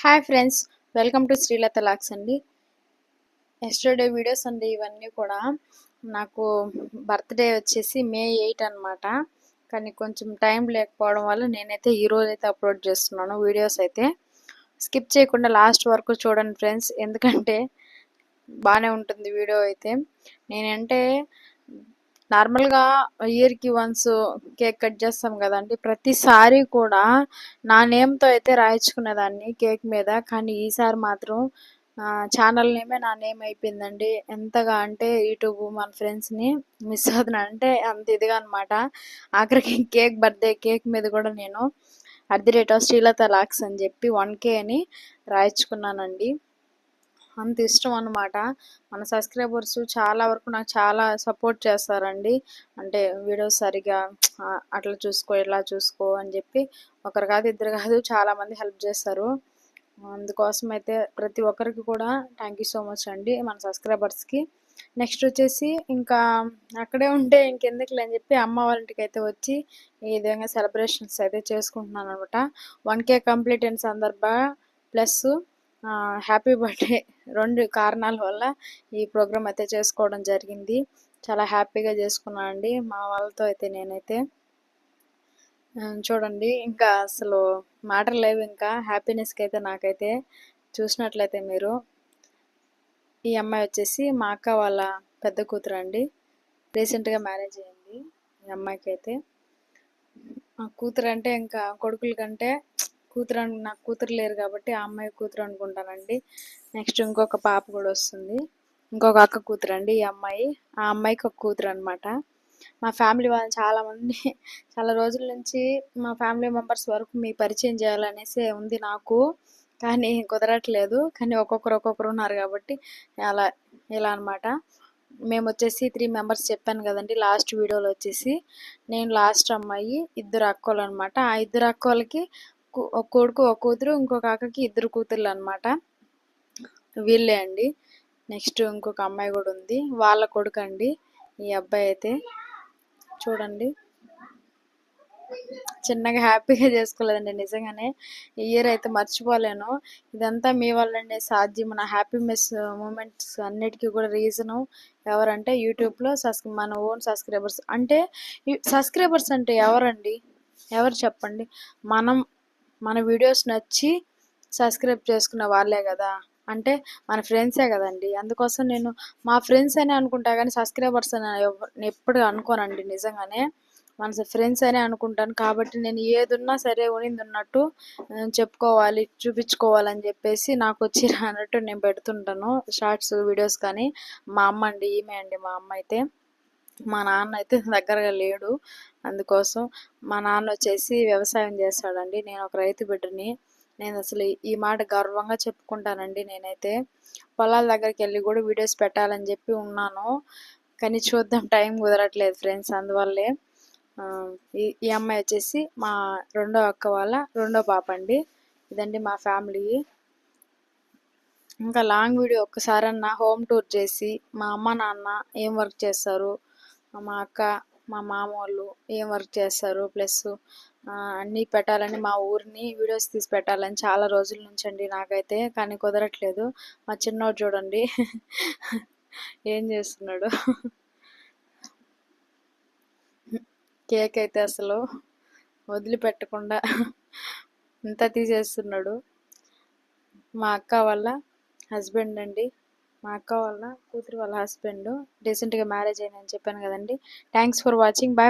Hi friends, welcome to Srilatha vlogs అండి. Yesterday videos అండి ఇవన్నీ కూడా. నాకు బర్త్డే వచ్చేసి మే 8 అనమాట. కానీ కొంచెం టైం లేకపోవడం వల్ల నేనైతే ఈరోజైతే అప్లోడ్ చేస్తున్నాను వీడియోస్ అయితే. స్కిప్ చేయకుండా లాస్ట్ వరకు చూడండి ఫ్రెండ్స్, ఎందుకంటే బాగానే ఉంటుంది వీడియో అయితే. నేనంటే నార్మల్గా ఇయర్కి వన్స్ కేక్ కట్ చేస్తాం కదండి, ప్రతిసారి కూడా నా నేమ్తో అయితే రాయించుకునేదాన్ని కేక్ మీద. కానీ ఈసారి మాత్రం ఛానల్ నేమే నా నేమ్ అయిపోయిందండి. ఎంతగా అంటే యూట్యూబ్ మన ఫ్రెండ్స్ని మిస్ అవుతున్నా అంటే అంత ఇదిగా అనమాట. ఆఖరికి బర్త్డే కేక్ మీద కూడా నేను శ్రీలత లాక్స్ అని చెప్పి 1K అని రాయించుకున్నానండి. అంత ఇష్టం అనమాట. మన సబ్స్క్రైబర్స్ చాలా వరకు నాకు చాలా సపోర్ట్ చేస్తారండి. అంటే వీడియోస్ సరిగా అట్లా చూసుకో ఇలా చూసుకో అని చెప్పి ఒకరు కాదు ఇద్దరు కాదు చాలామంది హెల్ప్ చేస్తారు. అందుకోసం అయితే ప్రతి ఒక్కరికి కూడా థ్యాంక్ యూ సో మచ్ అండి మన సబ్స్క్రైబర్స్కి. నెక్స్ట్ వచ్చేసి ఇంకా అక్కడే ఉంటే ఇంకెందుకులే అని చెప్పి అమ్మ వాళ్ళ ఇంటికి అయితే వచ్చి ఈ విధంగా సెలబ్రేషన్స్ అయితే చేసుకుంటున్నాను అనమాట. 1K కంప్లీట్ అయిన సందర్భంగా ప్లస్ హ్యాపీ బర్త్డే 2 కారణాల వల్ల ఈ ప్రోగ్రామ్ అయితే చేసుకోవడం జరిగింది. చాలా హ్యాపీగా చేసుకున్నాను అండి మా వాళ్ళతో అయితే నేనైతే. చూడండి ఇంకా అసలు మాటలు లేవు ఇంకా హ్యాపీనెస్కి అయితే. నాకైతే చూసినట్లయితే మీరు, ఈ అమ్మాయి వచ్చేసి మా అక్క వాళ్ళ పెద్ద కూతురు అండి. రీసెంట్గా మ్యారేజ్ అయింది ఈ అమ్మాయికి అయితే. కూతురు అంటే ఇంకా కొడుకుల కంటే కూతురు నాకు కూతురు లేరు కాబట్టి ఆ అమ్మాయి కూతురు అనుకుంటానండి. నెక్స్ట్ ఇంకొక పాప కూడా వస్తుంది, ఇంకొక అక్క కూతురు అండి ఈ అమ్మాయి. ఆ అమ్మాయికి ఒక కూతురు అనమాట. మా ఫ్యామిలీ వాళ్ళు చాలామంది చాలా రోజుల నుంచి మా ఫ్యామిలీ మెంబర్స్ వరకు మీ పరిచయం చేయాలనేసి ఉంది నాకు, కానీ కుదరట్లేదు. కానీ ఒక్కొక్కరు ఉన్నారు కాబట్టి అలా ఇలా అనమాట. మేము వచ్చేసి 3 మెంబర్స్ చెప్పాను కదండి లాస్ట్ వీడియోలో వచ్చేసి. నేను లాస్ట్ అమ్మాయి, 2 అక్కలు అనమాట. ఆ 2 అక్కలకి ఒక కొడుకు ఒక కూతురు, ఇంకొక అక్కకి 2 కూతుర్లు అనమాట. వీళ్ళే అండి. నెక్స్ట్ ఇంకొక అమ్మాయి కూడా ఉంది, వాళ్ళ కొడుకు అండి ఈ అబ్బాయి అయితే. చూడండి చిన్నగా హ్యాపీగా చేసుకోలేదండి నిజంగానే. ఈ ఇయర్ అయితే మర్చిపోలేను. ఇదంతా మీ వల్లనే సాధ్యం. నా హ్యాపీనెస్ మూమెంట్స్ అన్నిటికీ కూడా రీజను ఎవరంటే యూట్యూబ్లో మన ఓన్ సబ్స్క్రైబర్స్. అంటే సబ్స్క్రైబర్స్ అంటే ఎవరండి, ఎవరు చెప్పండి? మన వీడియోస్ నచ్చి సబ్స్క్రైబ్ చేసుకున్న వాళ్ళే కదా. అంటే మన ఫ్రెండ్సే కదండి. అందుకోసం నేను మా ఫ్రెండ్స్ అనే అనుకుంటా కానీ సబ్స్క్రైబర్స్ అని ఎప్పుడు అనుకోనండి నిజంగానే. మన ఫ్రెండ్స్ అనే అనుకుంటాను కాబట్టి నేను ఏదున్నా సరే ఉన్నింది ఉన్నట్టు చెప్పుకోవాలి, చూపించుకోవాలని చెప్పేసి నాకు వచ్చి రానట్టు నేను పెడుతుంటాను షార్ట్స్ వీడియోస్. కానీ మా అమ్మ అండి, ఈమె అండి మా అమ్మ అయితే. మా నాన్న అయితే దగ్గరగా లేడు, అందుకోసం. మా నాన్న వచ్చేసి వ్యవసాయం చేస్తాడండి, నేను ఒక రైతు బిడ్డని. నేను అసలు ఈ మాట గర్వంగా చెప్పుకుంటానండి. నేనైతే పొలాల దగ్గరికి వెళ్ళి కూడా వీడియోస్ పెట్టాలని చెప్పి ఉన్నాను, కానీ చూద్దాం, టైం కుదరట్లేదు ఫ్రెండ్స్. అందువల్లే ఈ అమ్మాయి వచ్చేసి మా రెండో అక్క వాళ్ళ రెండో పాప అండి. ఇదండి మా ఫ్యామిలీ. ఇంకా లాంగ్ వీడియో ఒక్కసారన్నా హోమ్ టూర్ చేసి మా అమ్మ నాన్న ఏం వర్క్ చేస్తారు, మా అక్క మా మామ వాళ్ళు ఏం వర్క్ చేస్తారు, ప్లస్ అన్నీ పెట్టాలని, మా ఊరిని వీడియోస్ తీసి పెట్టాలని చాలా రోజుల నుంచి అండి నాకైతే. కానీ కుదరట్లేదు. మా చిన్నోడు చూడండి ఏం చేస్తున్నాడు. కేక్ అయితే అసలు వదిలిపెట్టకుండా ఇంత తీసేస్తున్నాడు. మా అక్క వాళ్ళ హస్బెండ్ అండి, మా అక్క వాళ్ళ కూతురు వాళ్ళ హస్బెండ్. రీసెంట్గా మ్యారేజ్ అయిందని చెప్పాను కదండి. Thanks for watching. బాయ్.